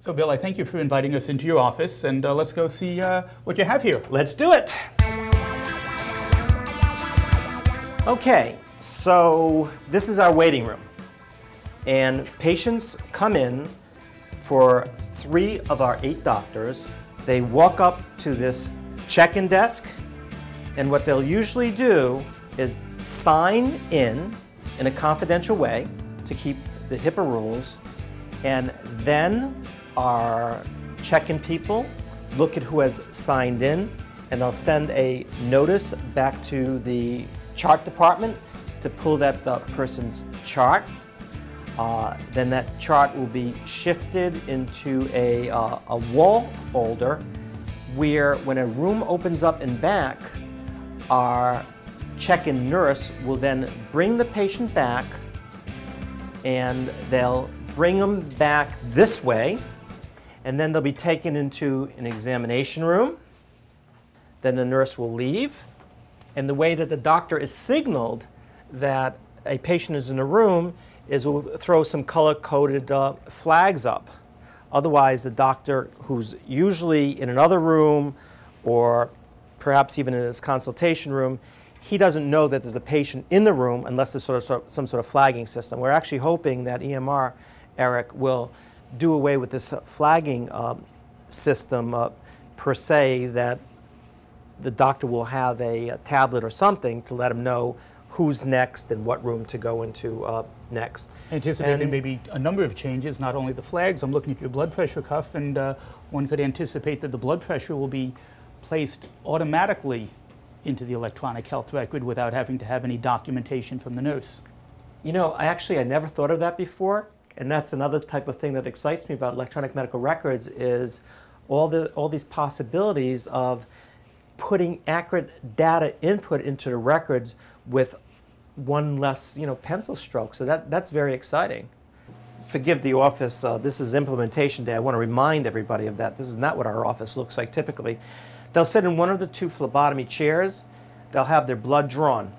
So, Bill, I thank you for inviting us into your office, and let's go see what you have here. Let's do it. Okay, so this is our waiting room, and patients come in for 3 of our 8 doctors. They walk up to this check-in desk, and what they'll usually do is sign in a confidential way to keep the HIPAA rules, and then our check-in people look at who has signed in, and they'll send a notice back to the chart department to pull that person's chart. Then that chart will be shifted into a wall folder where when a room opens up in back, our check-in nurse will then bring the patient back, and they'll bring them back this way, and then they'll be taken into an examination room. Then the nurse will leave, and the way that the doctor is signaled that a patient is in a room is we'll throw some color-coded flags up. Otherwise, the doctor, who's usually in another room or perhaps even in his consultation room, he doesn't know that there's a patient in the room unless there's some sort of flagging system. We're actually hoping that EMR, Eric, will do away with this flagging system per se, that the doctor will have a tablet or something to let him know who's next and what room to go into next. Anticipating maybe a number of changes, not only the flags. I'm looking at your blood pressure cuff, and one could anticipate that the blood pressure will be placed automatically into the electronic health record without having to have any documentation from the nurse. You know, I never thought of that before, and that's another type of thing that excites me about electronic medical records, is all these possibilities of putting accurate data input into the records with one less, pencil stroke. So that's very exciting. Forgive the office, this is implementation day. I want to remind everybody of that. This is not what our office looks like typically. They'll sit in one of the 2 phlebotomy chairs. They'll have their blood drawn.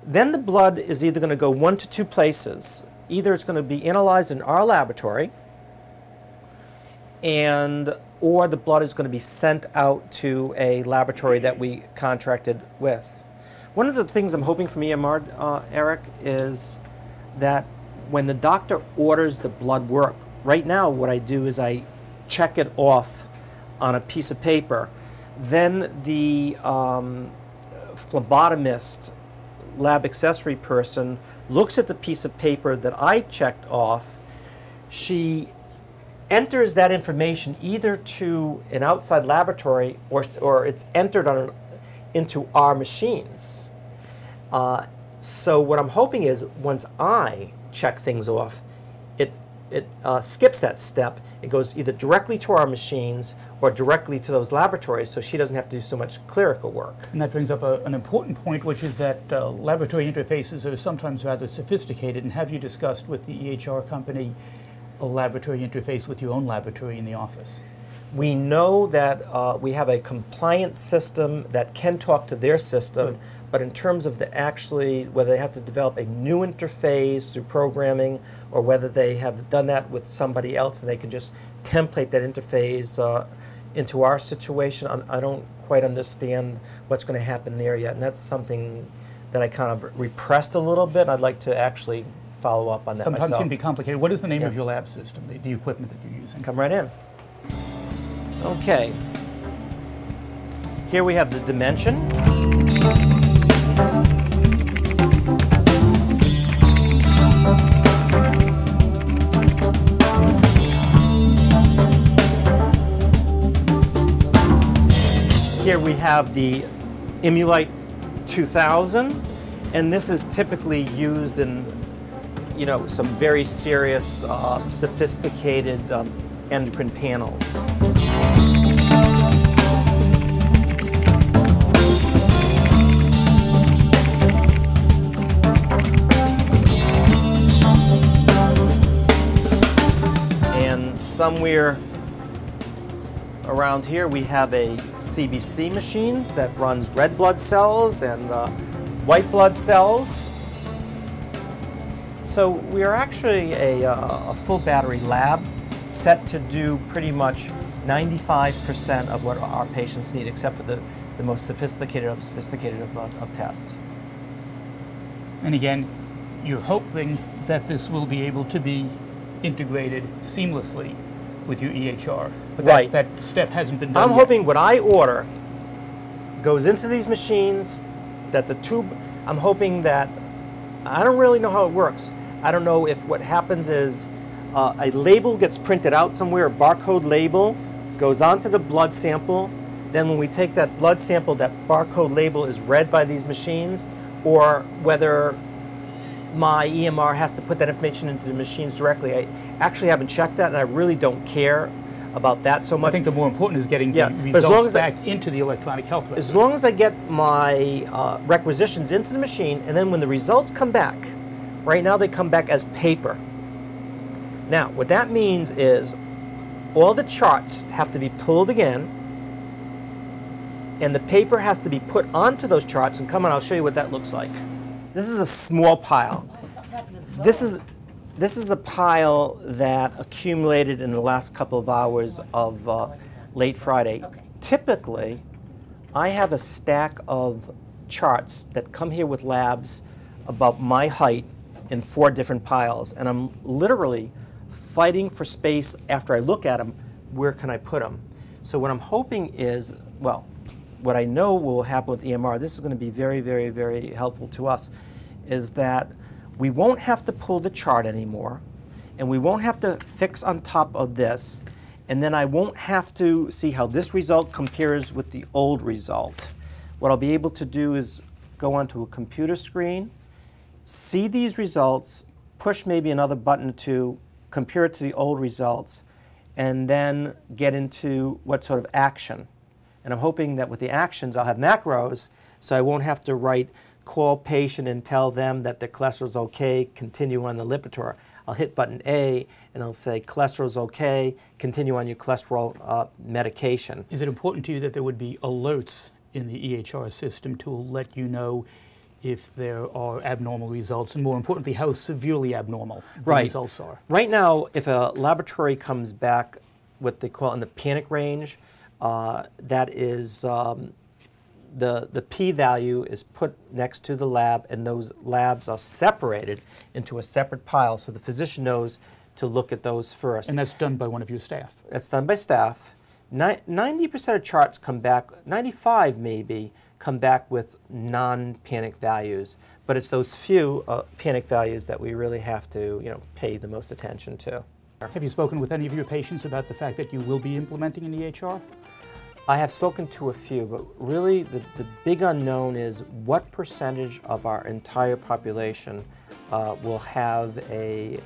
Then the blood is either going to go 1 to 2 places. Either it's going to be analyzed in our laboratory, or the blood is going to be sent out to a laboratory that we contracted with. One of the things I'm hoping from EMR, Eric, is that when the doctor orders the blood work, right now what I do is I check it off on a piece of paper. Then the phlebotomist, lab accessory person, looks at the piece of paper that I checked off. She enters that information either to an outside laboratory or it's entered into our machines. So what I'm hoping is once I check things off, it skips that step. It goes either directly to our machines or directly to those laboratories, so she doesn't have to do so much clerical work. And that brings up an important point, which is that laboratory interfaces are sometimes rather sophisticated. And have you discussed with the EHR company a laboratory interface with your own laboratory in the office? We know that we have a compliance system that can talk to their system. Good. But in terms of whether they have to develop a new interface through programming, or whether they have done that with somebody else and they can just template that interface into our situation, I don't quite understand what's going to happen there yet. And that's something that I kind of repressed a little bit. I'd like to actually follow up on that myself. Sometimes it can be complicated. What is the name of your lab system, the equipment that you're using? Come right in. Okay. Here we have the dimension. Here we have the Imulite 2000, and this is typically used in, some very serious, sophisticated endocrine panels. And somewhere around here we have a CBC machine that runs red blood cells and white blood cells. So we are actually a full battery lab. set to do pretty much 95% of what our patients need, except for the most sophisticated of tests. And again, you're hoping that this will be able to be integrated seamlessly with your EHR. But Right. that step hasn't been done I'm yet. hoping what I order goes into these machines, that the tube, I'm hoping that, I don't really know how it works. I don't know if what happens is a label gets printed out somewhere, a barcode label goes onto the blood sample. Then when we take that blood sample, that barcode label is read by these machines, or whether my EMR has to put that information into the machines directly. I actually haven't checked that, and I really don't care about that so much. I think the more important is getting Yeah, the but as long results as I- back into the electronic health record. As long as I get my requisitions into the machine, and then when the results come back, right now they come back as paper. Now, what that means is all the charts have to be pulled again, and the paper has to be put onto those charts, and come on, I'll show you what that looks like. This is a small pile. This is a pile that accumulated in the last couple of hours of late Friday. Typically, I have a stack of charts that come here with labs about my height in 4 different piles, and I'm literally fighting for space after I look at them. Where can I put them? So what I'm hoping is, well, what I know will happen with EMR, this is going to be very, very, very helpful to us, is that we won't have to pull the chart anymore, and we won't have to fix on top of this, and then I won't have to see how this result compares with the old result. What I'll be able to do is go onto a computer screen, see these results, push maybe another button to compare it to the old results, and then get into what sort of action. And I'm hoping that with the actions, I'll have macros, so I won't have to call patient and tell them that their cholesterol's okay, continue on the Lipitor. I'll hit button A, and I'll say cholesterol's okay, continue on your cholesterol medication. Is it important to you that there would be alerts in the EHR system to let you know if there are abnormal results, and more importantly, how severely abnormal the results are? Right now, if a laboratory comes back what they call in the panic range, that is the p-value is put next to the lab, and those labs are separated into a separate pile, so the physician knows to look at those first. And that's done by one of your staff? That's done by staff. 90% of charts come back, 95 maybe, come back with non-panic values, but it's those few panic values that we really have to, pay the most attention to. Have you spoken with any of your patients about the fact that you will be implementing an EHR? I have spoken to a few, but really the big unknown is what percentage of our entire population will have a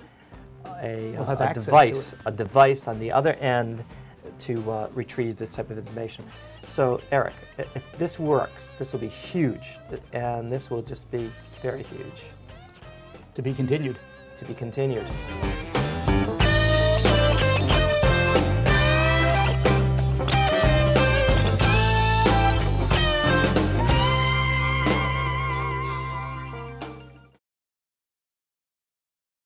device on the other end to retrieve this type of information. So, Eric, if this works, this will be huge, and this will just be very huge. To be continued. To be continued.